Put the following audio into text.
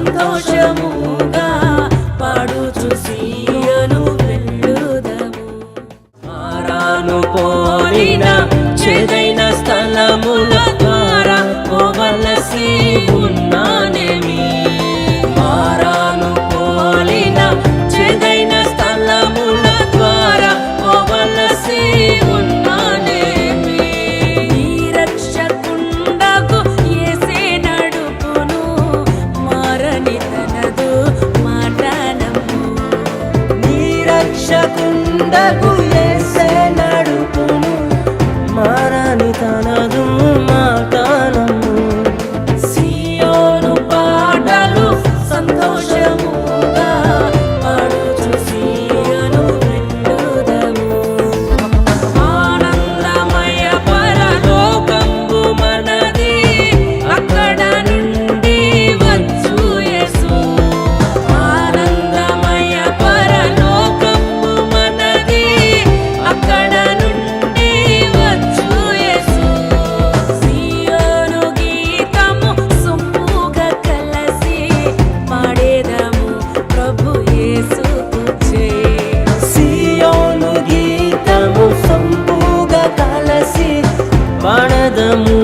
సంతోషముగా పాడుచు సీయోను వెళ్ళుదము. మారాను పోలిన చెదైన స్థలముల ద్వారా పోవలసి ఉన్నానేమి. మారాను పోలిన చెదైన స్థలముల ద్వారా పోవలసి ఉన్నానేమి. నీ రక్షకుండగు యేసే నడుపును, మారని తనదు మాట నమ్ము. నీ రక్షకుండగు యేసే నడుపును, మారని తనదు మాట నమ్ము. సీయోను పాటలు సంతోషముగా పాడుచు సీయోను వెళ్ళుదము. ఆనందమయ పరలోకంబు మనది, అక్కడ నుండి వచ్చు యేసు. ఆనందమయ పరలోకంబు మనది, అక్కడ నుండి వచ్చు యేసు. సీయోను గీతము సొంపుగా కలసి పాడేదము ప్రభు యేసుకు జై. సీయోను గీతము సొంపుగా కలసి పాడదము